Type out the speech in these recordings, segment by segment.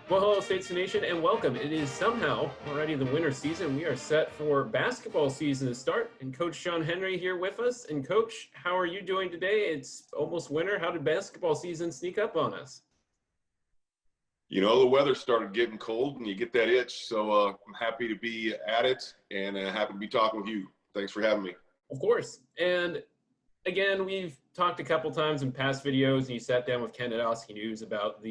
Well, hello, States Nation, and welcome. It is somehow already the winter season. We are set for basketball season to start, and Coach Sean Henry here with us. And Coach, how are you doing today? It's almost winter. How did basketball season sneak up on us? You know, the weather started getting cold and you get that itch. So I'm happy to be at it and happy to be talking with you. Thanks for having me. Of course. And again, we've talked a couple times in past videos, and you sat down with Ken at Oski News about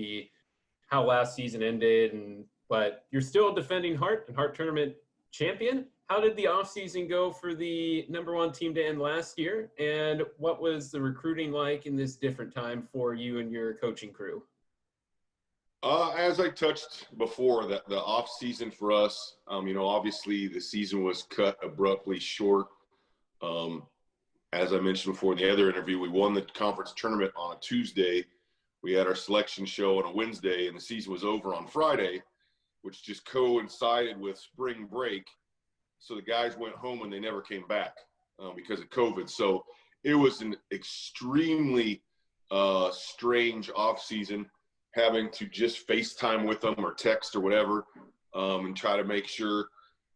how last season ended, but you're still a defending Hart Tournament champion. How did the offseason go for the #1 team to end last year? And what was the recruiting like in this different time for you and your coaching crew? As I touched before, the off season for us, obviously the season was cut abruptly short. As I mentioned before in the other interview, we won the conference tournament on a Tuesday. We had our selection show on a Wednesday, and the season was over on Friday, which just coincided with spring break. So the guys went home and they never came back because of COVID. So it was an extremely strange off season, having to just FaceTime with them or text or whatever, and try to make sure,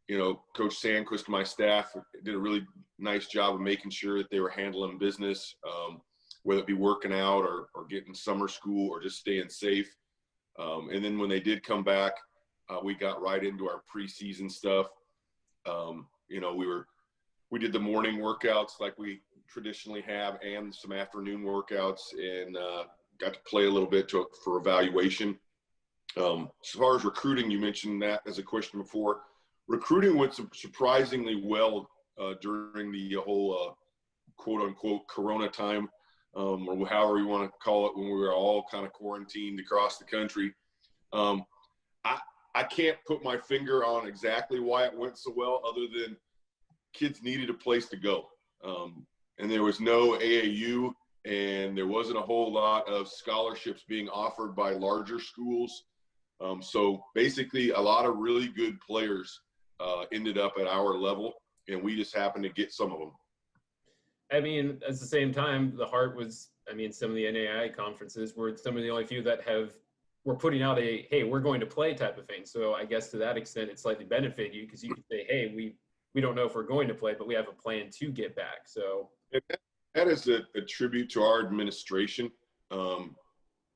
Coach Sandquist and my staff did a really nice job of making sure that they were handling business, whether it be working out or getting summer school or just staying safe. And then when they did come back, we got right into our preseason stuff. We did the morning workouts like we traditionally have and some afternoon workouts, and got to play a little bit for evaluation. As far as recruiting, you mentioned that as a question before. Recruiting went surprisingly well during the whole quote-unquote Corona time, or however you want to call it, when we were all kind of quarantined across the country. I can't put my finger on exactly why it went so well, other than kids needed a place to go. And there was no AAU, and there wasn't a whole lot of scholarships being offered by larger schools. So basically a lot of really good players ended up at our level, and we just happened to get some of them. I mean, at the same time, the Hart was, some of the NAI conferences were some of the only few that were putting out a, hey, we're going to play type of thing. So I guess to that extent, it slightly benefited you, because you could say, hey, we don't know if we're going to play, but we have a plan to get back. So that is a tribute to our administration.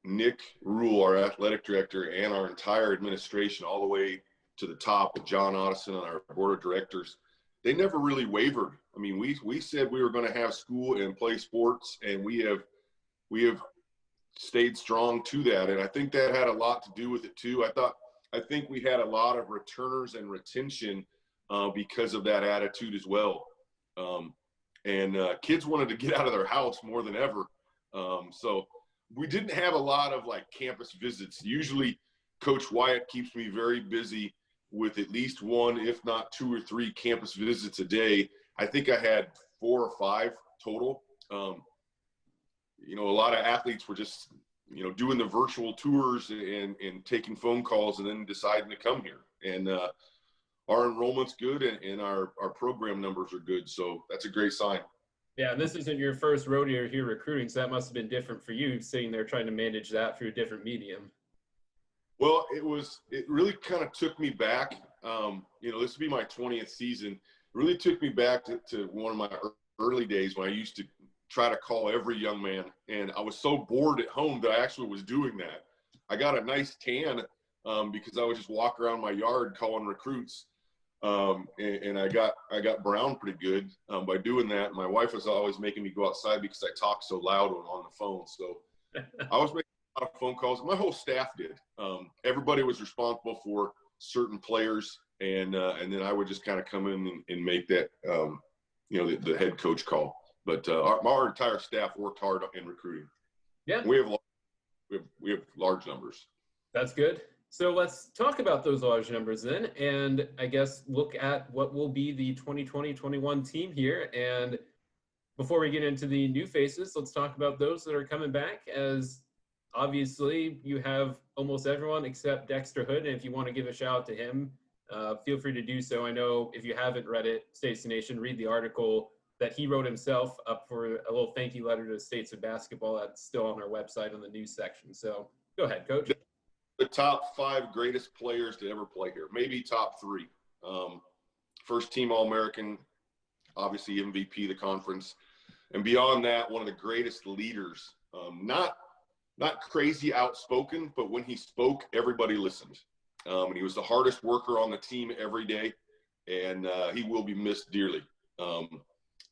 Nick Rule, our athletic director, and our entire administration, all the way to the top with John Otteson and our board of directors, they never really wavered. We said we were going to have school and play sports, and we have stayed strong to that. And I think that had a lot to do with it too. I think we had a lot of returners and retention because of that attitude as well. And kids wanted to get out of their house more than ever. So we didn't have a lot of campus visits. Usually Coach Wyatt keeps me very busy with at least one, if not 2 or 3 campus visits a day. I think I had 4 or 5 total. A lot of athletes were just, doing the virtual tours and taking phone calls and then deciding to come here. And our enrollment's good, and our program numbers are good. So that's a great sign. Yeah, and this isn't your first rodeo here recruiting, so that must have been different for you, sitting there trying to manage that through a different medium. Well, it really kind of took me back. This would be my 20th season. It really took me back to one of my early days when I used to try to call every young man. And I was so bored at home that I actually was doing that. I got a nice tan because I would just walk around my yard calling recruits. And I got brown pretty good by doing that. My wife was always making me go outside because I talk so loud on the phone. So I was making a lot of phone calls. My whole staff did. Everybody was responsible for certain players, and then I would just kind of come in and make that the head coach call. But our entire staff worked hard in recruiting. Yeah, we have large numbers. That's good. So let's talk about those large numbers then, and I guess look at what will be the 2020-21 team here. And before we get into the new faces, let's talk about those that are coming back, as obviously you have almost everyone except Dexter Hood. And if you want to give a shout out to him, feel free to do so. I know if you haven't read it, States of Nation, read the article that he wrote himself up for a little thank you letter to the States of Basketball. That's still on our website on the news section. So go ahead, Coach. The top 5 greatest players to ever play here, maybe top 3. First team All-American, obviously MVP of the conference. And beyond that, one of the greatest leaders, not crazy outspoken, but when he spoke, everybody listened. And he was the hardest worker on the team every day, and he will be missed dearly.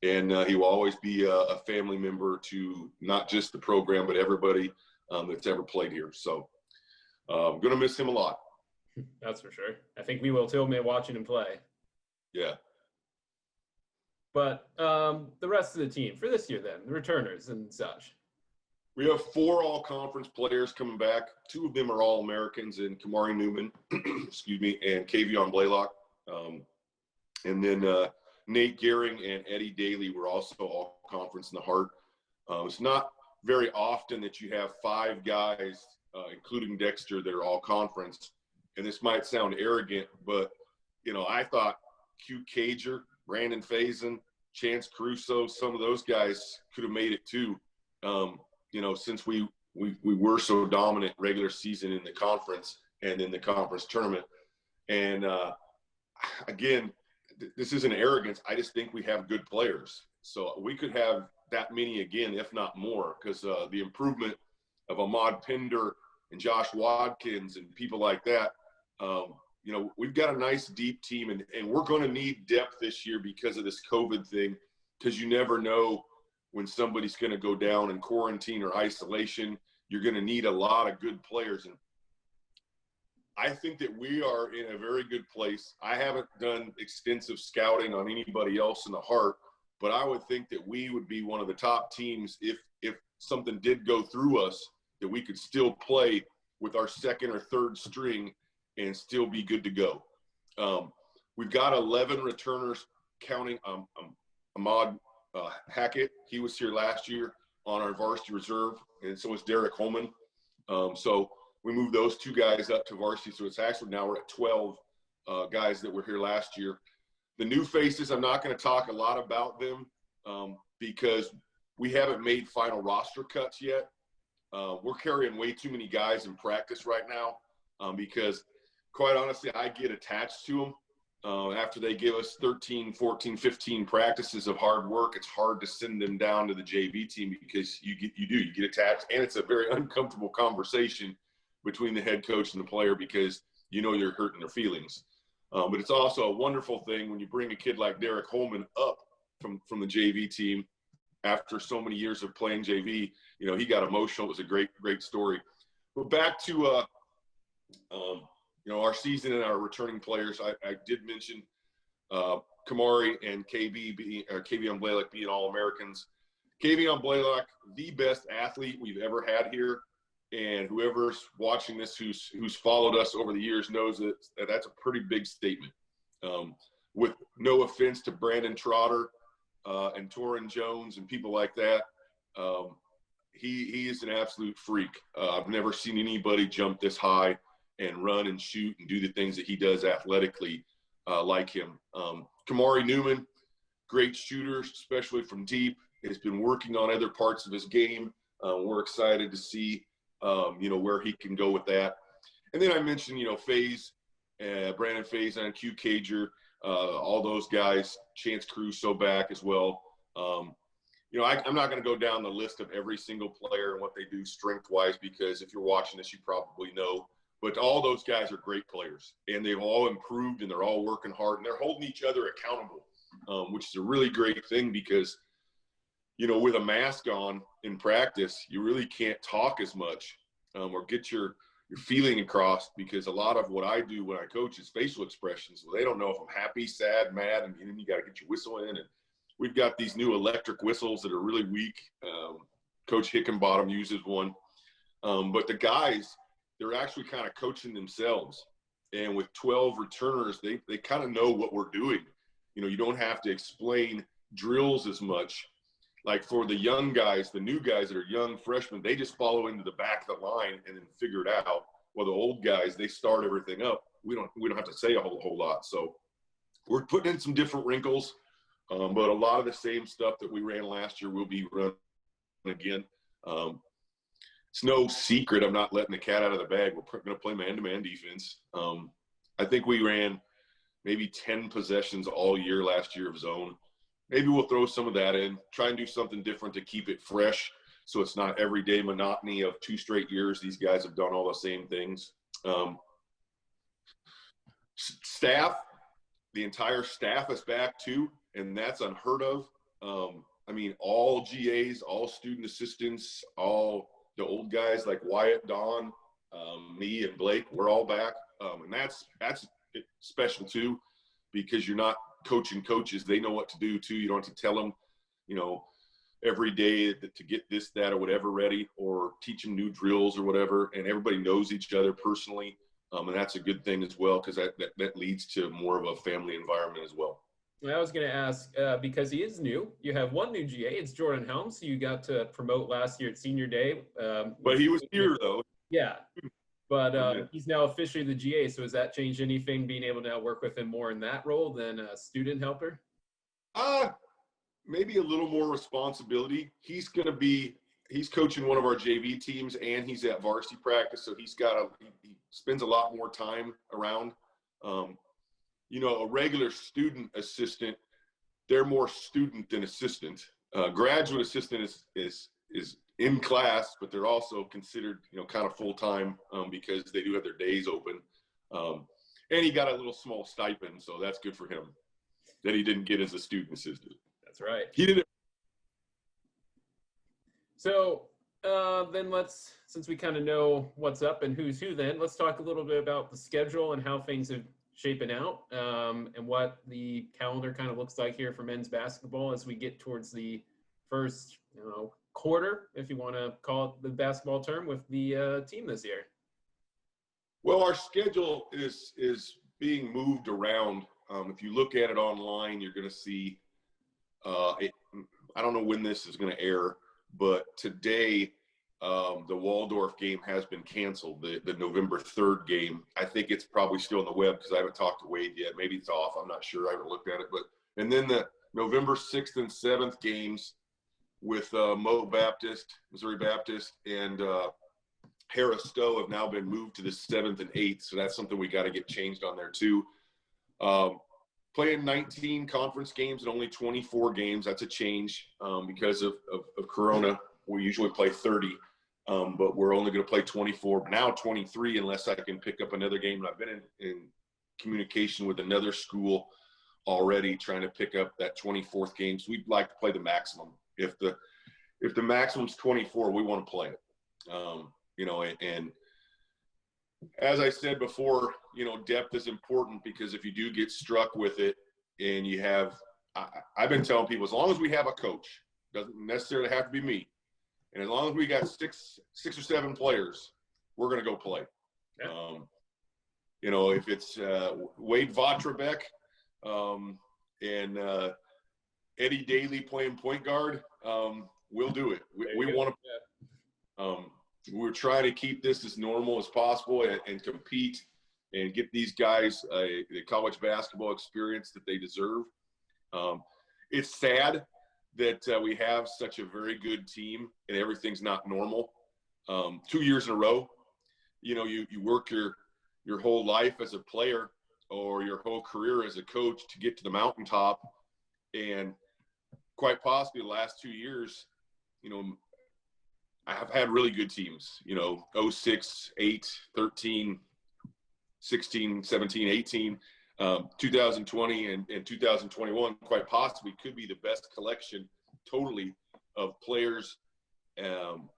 And he will always be a family member to not just the program, but everybody that's ever played here. So I'm going to miss him a lot. That's for sure. I think we will too, watching him play. Yeah. But the rest of the team for this year then, the returners and such. We have 4 all-conference players coming back. 2 of them are All-Americans in Kamari Newman, excuse me, and Kavion Blaylock. And then Nate Gehring and Eddie Daly were also all-conference in the Heart. It's not very often that you have 5 guys, including Dexter, that are all-conference. And this might sound arrogant, but, I thought Q Cager, Brandon Faison, Chance Caruso, some of those guys could have made it too. Since we were so dominant regular season in the conference and in the conference tournament. And again, this isn't arrogance. I just think we have good players. So we could have that many again, if not more, because the improvement of Ahmad Pinder and Josh Watkins and people like that, we've got a nice deep team, and we're going to need depth this year because of this COVID thing, because you never know when somebody's going to go down in quarantine or isolation. You're going to need a lot of good players. And I think that we are in a very good place. I haven't done extensive scouting on anybody else in the Heart, but I would think that we would be one of the top teams if something did go through us, that we could still play with our second or third string and still be good to go. We've got 11 returners, counting Ahmad Hackett. He was here last year on our varsity reserve, and so was Derek Holman. So we moved those 2 guys up to varsity, so it's actually now we're at 12 guys that were here last year. The new faces, I'm not going to talk a lot about them because we haven't made final roster cuts yet. We're carrying way too many guys in practice right now because, quite honestly, I get attached to them. After they give us 13, 14, 15 practices of hard work, it's hard to send them down to the JV team because you get attached, and it's a very uncomfortable conversation between the head coach and the player because you're hurting their feelings. But it's also a wonderful thing when you bring a kid like Derek Holman up from the JV team after so many years of playing JV. He got emotional. It was a great story. But back to our season and our returning players. I did mention Kamari and Kavion Blaylock being All-Americans. Kavion Blaylock, the best athlete we've ever had here, and whoever's watching this who's followed us over the years knows that that's a pretty big statement. With no offense to Brandon Trotter and Torrin Jones and people like that, he is an absolute freak. I've never seen anybody jump this high and run and shoot and do the things that he does athletically like him. Kamari Newman, great shooter, especially from deep, has been working on other parts of his game. We're excited to see, where he can go with that. And then I mentioned, Brandon Faison, Q Cager, all those guys, Chance Caruso back as well. I'm not going to go down the list of every single player and what they do strength-wise because if you're watching this, you probably know. But all those guys are great players, and they've all improved, and they're all working hard, and they're holding each other accountable, which is a really great thing because, with a mask on in practice, you really can't talk as much or get your feeling across because a lot of what I do when I coach is facial expressions. Well, they don't know if I'm happy, sad, mad, and then you got to get your whistle in. And we've got these new electric whistles that are really weak. Coach Hickenbottom uses one. But the guys, they're actually kind of coaching themselves. And with 12 returners, they kind of know what we're doing. You don't have to explain drills as much. Like for the young guys, the new guys that are young freshmen, they just follow into the back of the line and then figure it out. Well, the old guys, they start everything up. We don't have to say a whole lot. So we're putting in some different wrinkles, but a lot of the same stuff that we ran last year will be run again. it's no secret I'm not letting the cat out of the bag. We're going to play man-to-man defense. I think we ran maybe 10 possessions all year last year of zone. Maybe we'll throw some of that in, try and do something different to keep it fresh so it's not everyday monotony of 2 straight years. These guys have done all the same things. Staff, the entire staff is back too, and that's unheard of. I mean, all GAs, all student assistants, all the old guys like Wyatt, Don, me, and Blake, we're all back. And that's special too, because you're not coaching coaches. They know what to do too. You don't have to tell them, every day to get this, that, or whatever ready, or teach them new drills or whatever. And everybody knows each other personally. And that's a good thing as well, because that leads to more of a family environment as well. I was going to ask, because he is new, you have one new GA. It's Jordan Helms, who you got to promote last year at Senior Day. But he was here, though. Yeah. But he's now officially the GA. So has that changed anything, being able to now work with him more in that role than a student helper? Maybe a little more responsibility. He's coaching one of our JV teams, and he's at varsity practice. So he spends a lot more time around. A regular student assistant, they're more student than assistant. Graduate assistant is in class, but they're also considered, kind of full-time because they do have their days open. And he got a little small stipend, so that's good for him that he didn't get as a student assistant. That's right. He did it. So then since we kind of know what's up and who's who, then let's talk a little bit about the schedule and how things have shaping out, and what the calendar kind of looks like here for men's basketball as we get towards the first, quarter, if you want to call it the basketball term, with the team this year. Well, our schedule is being moved around. If you look at it online, you're going to see. I don't know when this is going to air, but today. The Waldorf game has been canceled, the November 3rd game. I think it's probably still on the web because I haven't talked to Wade yet. Maybe it's off. I'm not sure. I haven't looked at it. And then the November 6th and 7th games with Missouri Baptist, and Harris Stowe have now been moved to the 7th and 8th. So that's something we got to get changed on there too. Playing 19 conference games and only 24 games. That's a change because of Corona. We usually play 30. But we're only going to play 24, now 23, unless I can pick up another game. And I've been in communication with another school already trying to pick up that 24th game. So we'd like to play the maximum. If the maximum's 24, we want to play it. And as I said before, depth is important, because if you do get struck with it and you have, I've been telling people, as long as we have a coach, doesn't necessarily have to be me. And as long as we got six or seven players, we're going to go play. Yeah. If it's Wade Vautrebek and Eddie Daly playing point guard, we'll do it. We want to. We're trying to keep this as normal as possible and compete and get these guys the college basketball experience that they deserve. It's sad that we have such a very good team and everything's not normal. 2 years in a row, you work your whole life as a player or your whole career as a coach to get to the mountaintop. And quite possibly the last 2 years, I have had really good teams, 06, 8, 13, 16, 17, 18. 2020 and 2021 quite possibly could be the best collection totally of players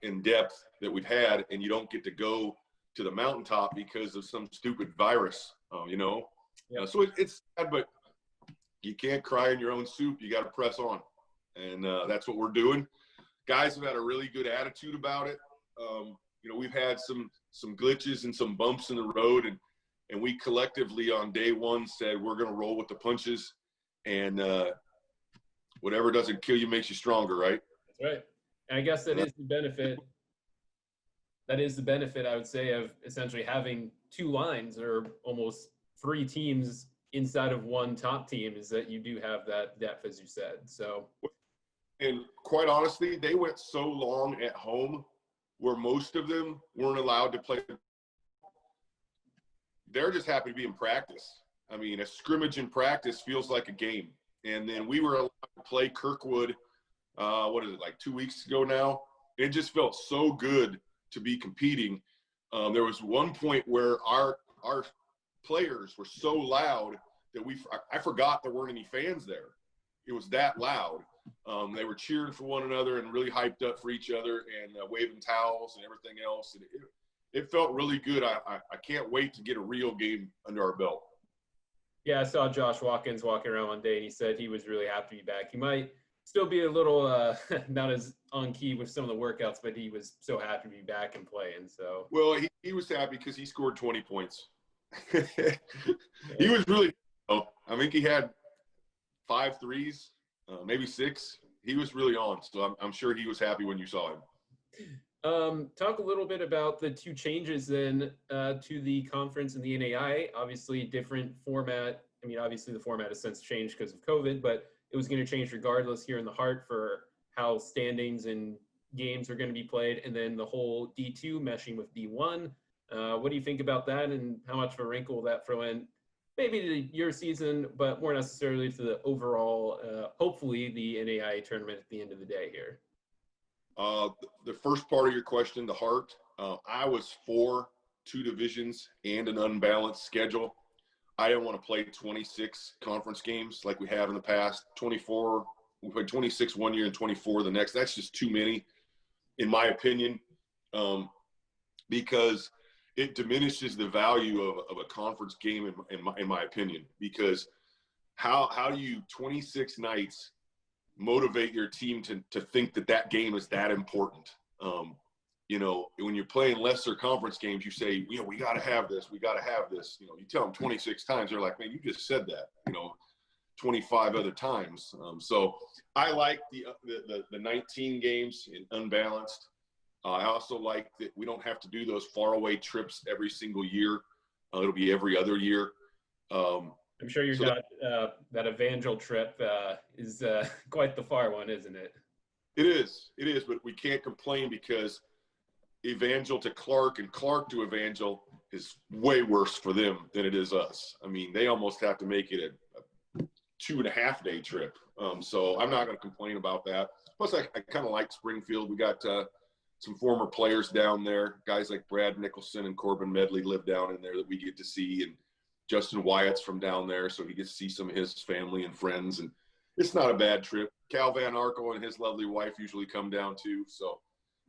in depth that we've had, and you don't get to go to the mountaintop because of some stupid virus, Yeah. So it's sad, but you can't cry in your own soup. You got to press on, and that's what we're doing. Guys have had a really good attitude about it. We've had some glitches and some bumps in the road, and we collectively on day one said we're going to roll with the punches, and whatever doesn't kill you makes you stronger, right? That's right. And I guess that is the benefit. That is the benefit, I would say, of essentially having two lines or almost three teams inside of one top team, is that you do have that depth, as you said. So, and quite honestly, they went so long at home where most of them weren't allowed to play. They're just happy to be in practice. I mean, a scrimmage in practice feels like a game. And then we were allowed to play Kirkwood, like 2 weeks ago now? It just felt so good to be competing. There was one point where our players were so loud that I forgot there weren't any fans there. It was that loud. They were cheering for one another and really hyped up for each other and waving towels and everything else. And it felt really good. I can't wait to get a real game under our belt. Yeah, I saw Josh Watkins walking around one day, and he said he was really happy to be back. He might still be a little not as on key with some of the workouts, but he was so happy to be back and playing. So well, he was happy because he scored 20 points. He was really – I think he had 5 threes, maybe 6. He was really on, so I'm sure he was happy when you saw him. Talk a little bit about the 2 changes then to the conference and the NAI. Obviously, different format. I mean, obviously the format has since changed because of COVID, but it was going to change regardless here in the Heart for how standings and games are going to be played, and then the whole D2 meshing with D1. What do you think about that, and how much of a wrinkle will that throw in maybe to your season, but more necessarily to the overall, hopefully, the NAI tournament at the end of the day here? The first part of your question, the Heart, I was for 2 divisions and an unbalanced schedule. I didn't want to play 26 conference games like we have in the past. 24, we played 26 one year and 24 the next. That's just too many, in my opinion, because it diminishes the value of a conference game, in my opinion. Because how do you 26 nights motivate your team to think that game is that important? When you're playing lesser conference games, you say, we got to have this. We got to have this. You tell them 26 times. They're like, man, you just said that, 25 other times. So I like the 19 games in unbalanced. I also like that we don't have to do those faraway trips every single year. It'll be every other year. I'm sure you're not that Evangel trip is quite the far one, isn't it? It is, but we can't complain because Evangel to Clark and Clark to Evangel is way worse for them than it is us. I mean, they almost have to make it a 2.5-day trip. So I'm not going to complain about that. Plus, I kind of like Springfield. We got some former players down there. Guys like Brad Nicholson and Corbin Medley live down in there that we get to see. And Justin Wyatt's from down there, so he gets to see some of his family and friends. And it's not a bad trip. Cal Van Arco and his lovely wife usually come down too. So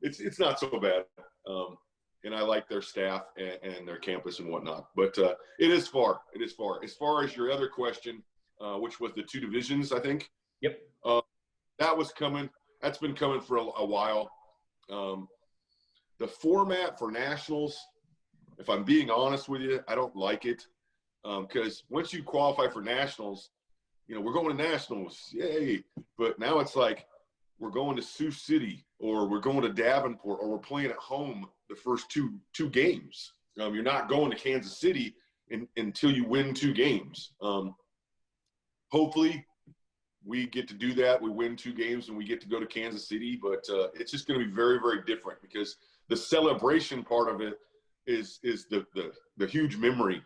it's not so bad. And I like their staff and their campus and whatnot. But it is far. It is far. As far as your other question, which was the 2 divisions, I think. Yep. That was coming. That's been coming for a while. The format for nationals, if I'm being honest with you, I don't like it. Because once you qualify for nationals, we're going to nationals, yay. But now it's like we're going to Sioux City, or we're going to Davenport, or we're playing at home the first two games. You're not going to Kansas City until you win 2 games. Hopefully we get to do that. We win 2 games and we get to go to Kansas City, but it's just going to be very, very different because the celebration part of it is the huge memory.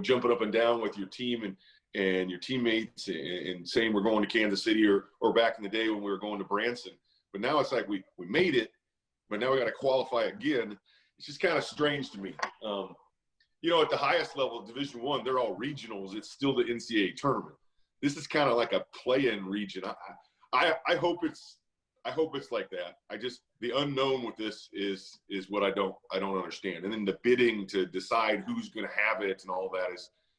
Jumping up and down with your team and your teammates and saying we're going to Kansas City or back in the day when we were going to Branson. But now it's like we made it, but now we got to qualify again. It's just kind of strange to me. At the highest level of Division I, they're all regionals. It's still the NCAA tournament. This is kind of like a play-in region. I hope it's like that. The unknown with this is what I don't understand. And then the bidding to decide who's going to have it and all that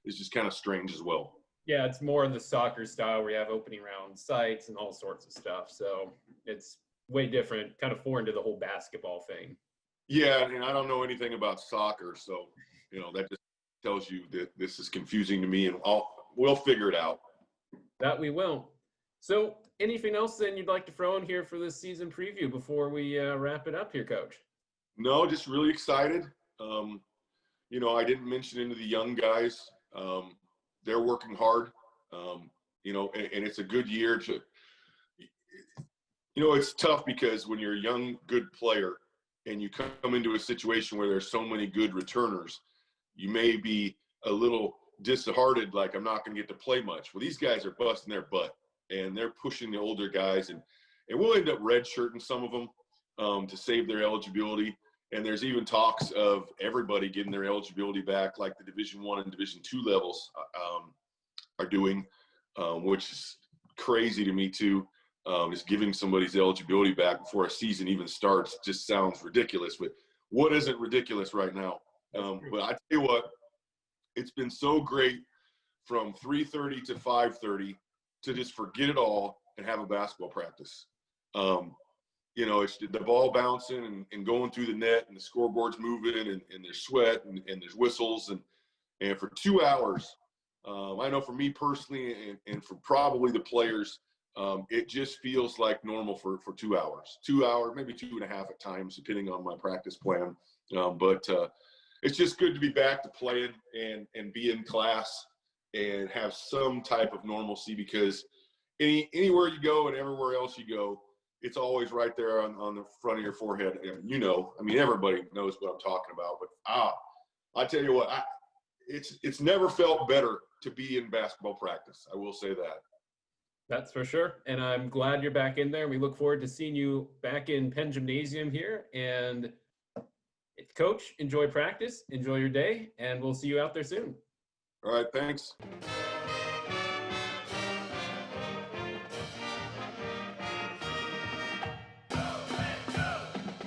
is just kind of strange as well. Yeah, it's more of the soccer style where you have opening round sites and all sorts of stuff. So it's way different, kind of foreign to the whole basketball thing. Yeah, and I don't know anything about soccer, so that just tells you that this is confusing to me, and we'll figure it out. That we will. So anything else then you'd like to throw in here for this season preview before we wrap it up here, Coach? No, just really excited. I didn't mention any of the young guys. They're working hard, and it's a good year to – it's tough because when you're a young, good player and you come into a situation where there's so many good returners, you may be a little disheartened, like I'm not going to get to play much. Well, these guys are busting their butt, and they're pushing the older guys, and we'll end up redshirting some of them to save their eligibility. And there's even talks of everybody getting their eligibility back, like the Division I and Division II levels are doing, which is crazy to me too. Just giving somebody's eligibility back before a season even starts just sounds ridiculous. But what isn't ridiculous right now? But I tell you what, it's been so great from 3:30 to 5:30 to just forget it all and have a basketball practice. You know, it's the ball bouncing and going through the net, and the scoreboard's moving, and there's sweat and there's whistles, and for 2 hours, I know for me personally and for probably the players, it just feels like normal for 2 hours. 2 hours, maybe 2.5 at times, depending on my practice plan. But it's just good to be back to playing and be in class and have some type of normalcy, because anywhere you go and everywhere else you go, it's always right there on the front of your forehead. And, you know, I mean, everybody knows what I'm talking about. But I tell you what, it's never felt better to be in basketball practice. I will say that. That's for sure. And I'm glad you're back in there. We look forward to seeing you back in Penn Gymnasium here. And Coach, enjoy practice, enjoy your day, and we'll see you out there soon. All right, thanks.